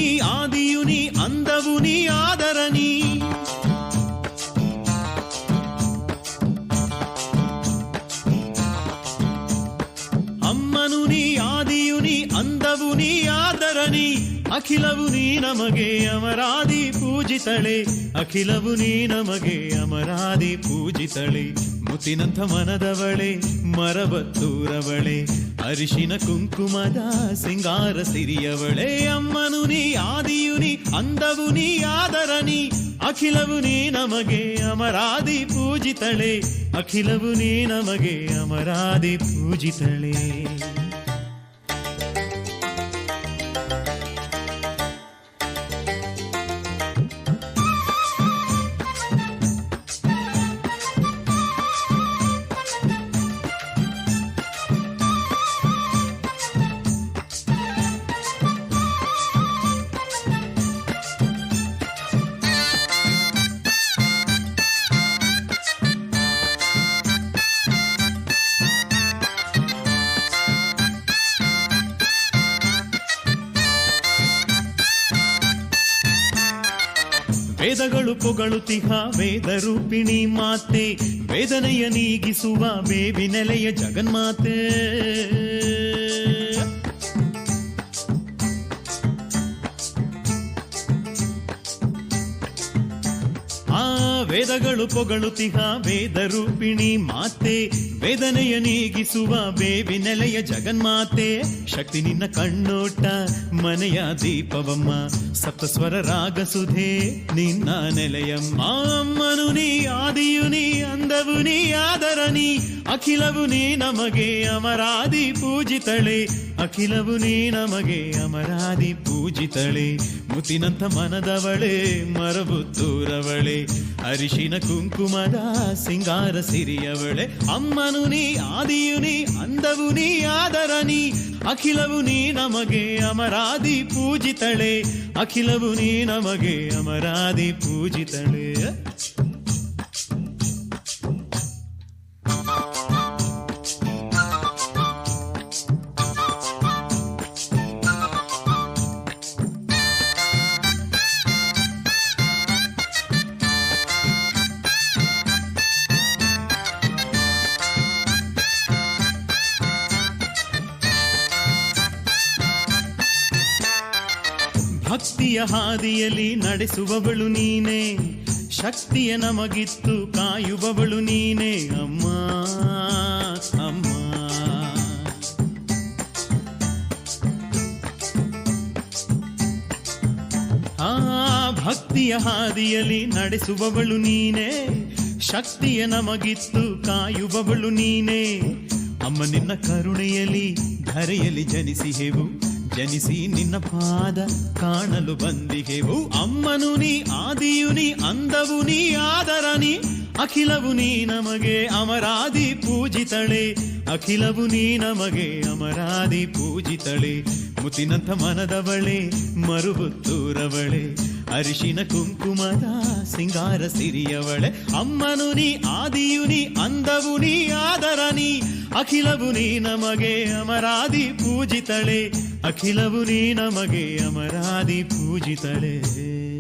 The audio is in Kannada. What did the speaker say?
ನೀ ಆದಿಯು ನೀ ಅಂದವು ನೀ ಆದರ ನೀ. ಅಮ್ಮನು ನೀ ಆದಿಯು ನೀ ಅಂದವು ನೀ ಆದರ ನೀ. ಅಖಿಲವು ನೀ ನಮಗೆ ಅಮರಾದಿ ಪೂಜಿತಳೆ. ಅಖಿಲವು ನೀ ನಮಗೆ ಅಮರಾದಿ ಪೂಜಿತಳೆ. ಮುತ್ತಿನಂಥ ಮನದವಳೆ ಮರಬತ್ತೂರವಳೆ. ಅರಿಶಿನ ಕುಂಕುಮದ ಸಿಂಗಾರ ಸಿರಿಯವಳೆ. ಅಮ್ಮನು ನೀ ಆದಿಯು ನೀ ಅಂದವು ನೀ ಆದರ ನೀ. ಅಖಿಲವು ನೀ ನಮಗೆ ಅಮರಾದಿ ಪೂಜಿತಳೆ. ಅಖಿಲವು ನೀ ನಮಗೆ ಅಮರಾದಿ ಪೂಜಿತಳೆ. ವೇದಗಳು ಪೊಗಳುತಿಹ ವೇದ ರೂಪಿಣಿ ಮಾತೆ. ವೇದನೆಯ ನೀಗಿಸುವ ಬೇವಿನೆಲೆಯ ಜಗನ್ಮಾತೆ. ವೇದಗಳು ಪೊಗಳುತಿಹ ವೇದ ರೂಪಿಣಿ ಮಾತೆ. ವೇದನೆಯ ನೀಗಿಸುವ ಬೇವಿನೆಲೆಯ ಜಗನ್ಮಾತೆ. ಶಕ್ತಿ ನಿನ್ನ ಕಣ್ಣೋಟ ಮನೆಯ ದೀಪವಮ್ಮ. ಸಪ್ತಸ್ವರ ರಾಗಸುಧೆ ನಿನ್ನ ನೆಲೆಯಮ್ಮ. ಅಮ್ಮನು ನೀ ಆದಿಯು ನೀ ಅಂದವು ನೀ ಆದರ ನೀ. ಅಖಿಲವು ನೀ ನಮಗೆ ಅಮರಾದಿ ಪೂಜಿತಳೆ. ಅಖಿಲವು ನೀ ನಮಗೆ ಅಮರಾದಿ ಪೂಜಿತಳೆ. ಮುತ್ತಿನಂಥ ಮನದವಳೆ ಮರಬುತ್ತೂರವಳೆ. ಅರಿಶಿನ ಕುಂಕುಮದ ಸಿಂಗಾರ ಸಿರಿಯವಳೆ. ಅಮ್ಮನು ನೀ ಆದಿಯು ನೀ ಅಂದವು ನೀ ಆದರ ನೀ. ಅಖಿಲವು ನೀ ನಮಗೆ ಅಮರಾದಿ ಪೂಜಿತಳೆ. ಅಖಿಲವು ನೀ ನಮಗೆ ಅಮರಾದಿ ಪೂಜಿತಳೆ. ಭಕ್ತಿಯ ಹಾದಿಯಲ್ಲಿ ನಡೆಸುವವಳು ನೀನೇ. ಶಕ್ತಿಯ ನಮಗಿತ್ತು ಕಾಯುವವಳು ನೀನೇ ಅಮ್ಮ ಅಮ್ಮ. ಭಕ್ತಿಯ ಹಾದಿಯಲ್ಲಿ ನಡೆಸುವವಳು ನೀನೇ. ಶಕ್ತಿಯ ನಮಗಿತ್ತು ಕಾಯುವವಳು ನೀನೇ. ಅಮ್ಮ ನಿನ್ನ ಕರುಣೆಯಲ್ಲಿ ಧರೆಯಲ್ಲಿ ಜನಿಸಿಹೆವು. ಜನಿಸಿ ನಿನ್ನ ಪಾದ ಕಾಣಲು ಬಂದಿಗೆವು. ಅಮ್ಮನು ನೀ ಆದಿಯು ನೀ ಅಂದವು ನೀ ಆದರ ನೀ. ಅಖಿಲವು ನೀ ನಮಗೆ ಅಮರಾದಿ ಪೂಜಿತಳೆ. ಅಖಿಲವು ನೀ ನಮಗೆ ಅಮರಾದಿ ಪೂಜಿತಳೆ. ಮುತ್ತಿನಂಥ ಮನದವಳೆ ಮರುಬುತ್ತೂರವಳೆ. ಅರಿಶಿನ ಕುಂಕುಮದ ಸಿಂಗಾರ ಸಿರಿಯವಳೆ. ಅಮ್ಮನು ನೀ ಆದಿಯು ನೀ ಅಂದವು ನೀ ಆದರ ನೀ. ಅಖಿಲವು ನೀ ನಮಗೆ ಅಮರಾದಿ ಪೂಜಿತಳೆ. ಅಖಿಲವು ನೀ ನಮಗೆ ಅಮರಾದಿ ಪೂಜಿತಳೆ.